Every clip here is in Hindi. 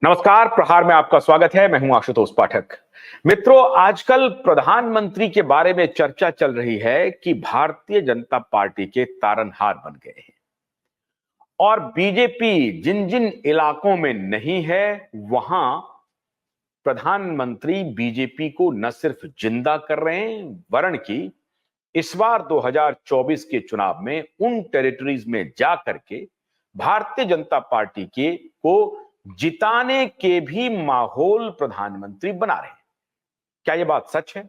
नमस्कार, प्रहार में आपका स्वागत है। मैं हूं आशुतोष पाठक। मित्रों, आजकल प्रधानमंत्री के बारे में चर्चा चल रही है कि भारतीय जनता पार्टी के तारनहार बन गए हैं और बीजेपी जिन जिन इलाकों में नहीं है वहां प्रधानमंत्री बीजेपी को न सिर्फ जिंदा कर रहे हैं वरन कि इस बार 2024 के चुनाव में उन टेरिटरीज में जा करके भारतीय जनता पार्टी के को जिताने के भी माहौल प्रधानमंत्री बना रहे हैं। क्या यह बात सच है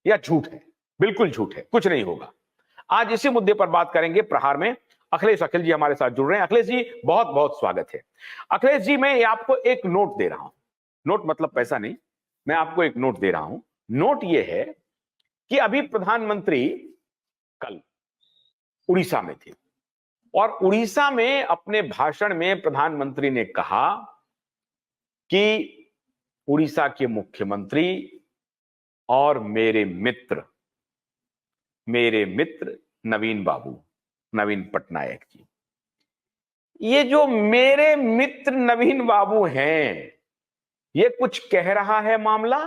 या झूठ है? बिल्कुल झूठ है, कुछ नहीं होगा। आज इसी मुद्दे पर बात करेंगे। प्रहार में अखिलेश अखिल जी हमारे साथ जुड़ रहे हैं। अखिलेश जी, बहुत बहुत स्वागत है। अखिलेश जी, मैं आपको एक नोट दे रहा हूं। नोट मतलब पैसा नहीं, मैं आपको एक नोट दे रहा हूं। नोट यह है कि अभी प्रधानमंत्री कल उड़ीसा में थे और उड़ीसा में अपने भाषण में प्रधानमंत्री ने कहा कि उड़ीसा के मुख्यमंत्री और मेरे मित्र नवीन पटनायक जी, ये जो मेरे मित्र नवीन बाबू हैं, ये कुछ कह रहा है मामला।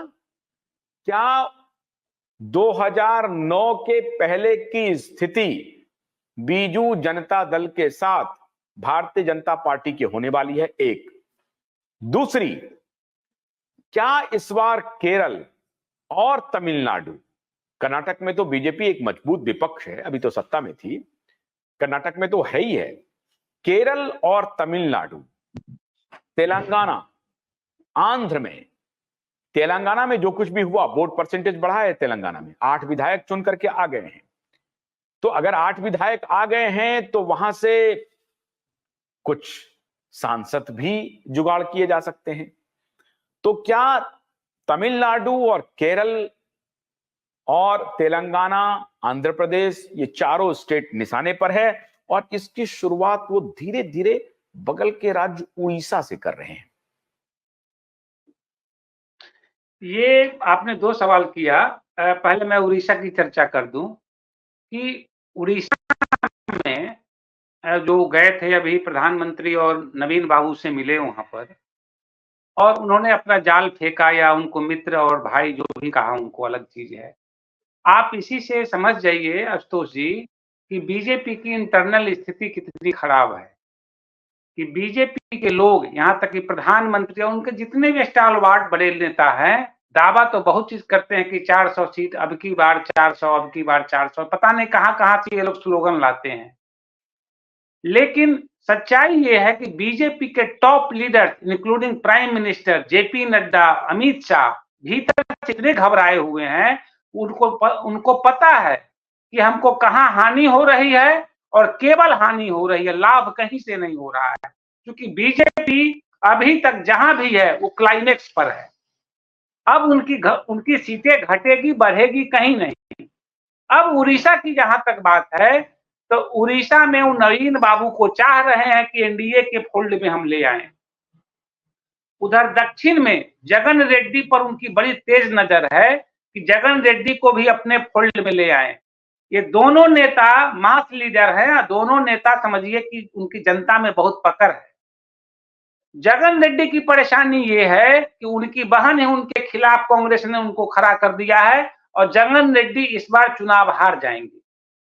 क्या 2009 के पहले की स्थिति बीजू जनता दल के साथ भारतीय जनता पार्टी की होने वाली है? एक। दूसरी, क्या इस बार केरल और तमिलनाडु, कर्नाटक में तो बीजेपी एक मजबूत विपक्ष है, अभी तो सत्ता में थी, कर्नाटक में तो है ही है, केरल और तमिलनाडु, तेलंगाना, आंध्र में, तेलंगाना में जो कुछ भी हुआ, वोट परसेंटेज बढ़ा है तेलंगाना में, 8 विधायक चुन करके आ गए हैं। तो अगर 8 विधायक आ गए हैं तो वहां से कुछ सांसद भी जुगाड़ किए जा सकते हैं। तो क्या तमिलनाडु और केरल और तेलंगाना, आंध्र प्रदेश, ये चारों स्टेट निशाने पर है और इसकी शुरुआत वो धीरे धीरे बगल के राज्य उड़ीसा से कर रहे हैं? ये आपने 2 सवाल किया। पहले मैं उड़ीसा की चर्चा कर दूं कि उड़ीसा में जो गए थे अभी प्रधानमंत्री और नवीन बाबू से मिले वहां पर और उन्होंने अपना जाल फेंका या उनको मित्र और भाई जो भी कहा, उनको अलग चीज है। आप इसी से समझ जाइए आशुतोष जी कि बीजेपी की इंटरनल स्थिति कितनी खराब है कि बीजेपी के लोग, यहाँ तक कि प्रधानमंत्री और उनके जितने भी स्टालवार्ड बड़े नेता हैं, दावा तो बहुत चीज करते हैं कि 400 सीट, अब की बार 400, अब की बार 400, पता नहीं कहां से ये लोग स्लोगन लाते हैं। लेकिन सच्चाई ये है कि बीजेपी के top leader including prime minister JP Nadda, Amit Shah भीतर से इतने घबराए हुए हैं, उनको पता है कि हमको कहां हानि हो रही है और केवल हानि हो रही है, लाभ कहीं से नहीं हो रहा है, क्योंकि बीजेपी अभी तक जहां भी है वो क्लाइमेक्स पर है। अब उनकी सीटें घटेगी बढ़ेगी कहीं नहीं। अब उड़ीसा की जहां तक बात है तो उड़ीसा में वो नवीन बाबू को चाह रहे हैं कि एनडीए के फोल्ड में हम ले आए। उधर दक्षिण में जगन रेड्डी पर उनकी बड़ी तेज नजर है कि जगन रेड्डी को भी अपने फोल्ड में ले आए। ये दोनों नेता मास लीडर हैं, दोनों नेता समझिए कि उनकी जनता में बहुत पकड़ है। जगन रेड्डी की परेशानी ये है कि उनकी बहन है, उनके खिलाफ कांग्रेस ने उनको खड़ा कर दिया है और जगन रेड्डी इस बार चुनाव हार जाएंगे,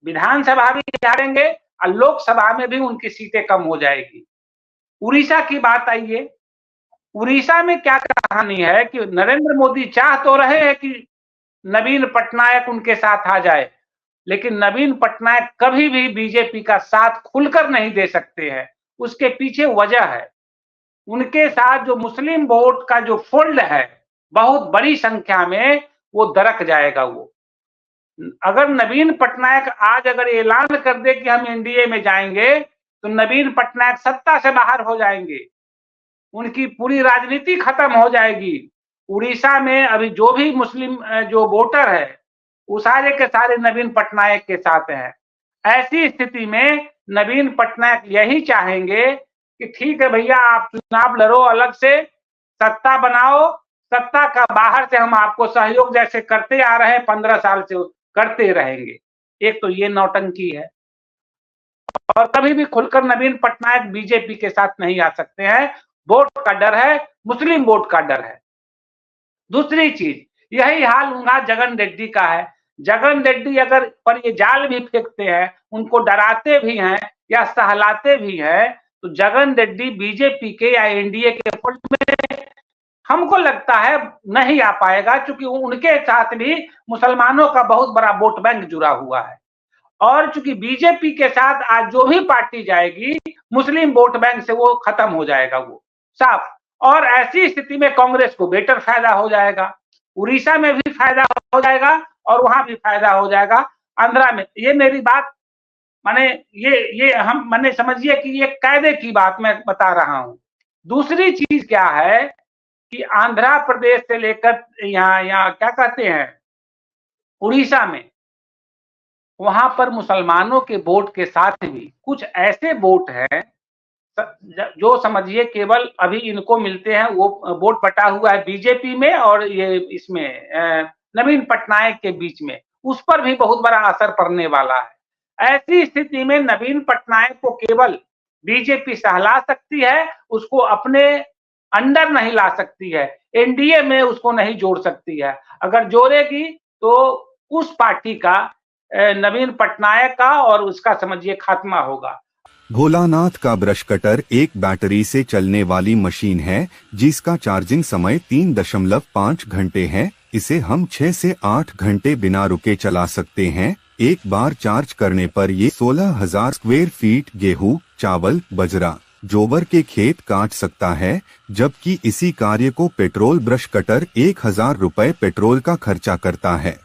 विधानसभा भी हारेंगे और लोकसभा में भी उनकी सीटें कम हो जाएगी। उड़ीसा की बात आइए, उड़ीसा में क्या कहानी है कि नरेंद्र मोदी चाह तो रहे हैं कि नवीन पटनायक उनके साथ आ जाए, लेकिन नवीन पटनायक कभी भी बीजेपी का साथ खुलकर नहीं दे सकते हैं। उसके पीछे वजह है, उनके साथ जो मुस्लिम वोट का जो फोल्ड है बहुत बड़ी संख्या में, वो दरक जाएगा। वो अगर नवीन पटनायक आज अगर ऐलान कर दे कि हम एनडीए में जाएंगे तो नवीन पटनायक सत्ता से बाहर हो जाएंगे, उनकी पूरी राजनीति खत्म हो जाएगी। उड़ीसा में अभी जो भी मुस्लिम जो वोटर है वो सारे के सारे नवीन पटनायक के साथ हैं। ऐसी स्थिति में नवीन पटनायक यही चाहेंगे कि ठीक है भैया, आप चुनाव लड़ो, अलग से सत्ता बनाओ, सत्ता का बाहर से हम आपको सहयोग जैसे करते आ रहे हैं 15 साल से करते रहेंगे। एक तो ये नौटंकी है और कभी भी खुलकर नवीन पटनायक बीजेपी के साथ नहीं आ सकते हैं। वोट का डर है, मुस्लिम वोट का डर है। दूसरी चीज, यही हाल उनका जगन रेड्डी का है। जगन रेड्डी अगर पर ये जाल भी फेंकते हैं, उनको डराते भी हैं या सहलाते भी हैं, तो जगन रेड्डी बीजेपी के या एनडीए के फोल्ड में हमको लगता है नहीं आ पाएगा, क्योंकि उनके साथ भी मुसलमानों का बहुत बड़ा वोट बैंक जुड़ा हुआ है। और चूंकि बीजेपी के साथ आज जो भी पार्टी जाएगी, मुस्लिम वोट बैंक से वो खत्म हो जाएगा, वो साफ। और ऐसी स्थिति में कांग्रेस को बेटर फायदा हो जाएगा, उड़ीसा में भी फायदा हो जाएगा और वहां भी फायदा हो जाएगा, आंध्रा में। ये मेरी बात माने ये हम माने समझिए कि ये कायदे की बात मैं बता रहा हूं। दूसरी चीज क्या है कि आंध्र प्रदेश से लेकर यहाँ क्या कहते हैं उड़ीसा में, वहां पर मुसलमानों के वोट के साथ भी कुछ ऐसे वोट हैं जो समझिए केवल अभी इनको मिलते हैं। वो वोट बटा हुआ है बीजेपी में और ये इसमें नवीन पटनायक के बीच में, उस पर भी बहुत बड़ा असर पड़ने वाला है। ऐसी स्थिति में नवीन पटनायक को केवल बीजेपी सहला सकती है, उसको अपने अंडर नहीं ला सकती है, एनडीए में उसको नहीं जोड़ सकती है। अगर जोड़ेगी तो उस पार्टी का, नवीन पटनायक का और उसका समझिए खात्मा होगा। भोलानाथ का ब्रश कटर एक बैटरी से चलने वाली मशीन है जिसका चार्जिंग समय 3.5 घंटे है। इसे हम 6 से 8 घंटे बिना रुके चला सकते हैं। एक बार चार्ज करने पर ये 16,000 स्क्वायर फीट गेहूं, चावल, बजरा, जोबर के खेत काट सकता है, जबकि इसी कार्य को पेट्रोल ब्रश कटर 1,000 रुपए पेट्रोल का खर्चा करता है।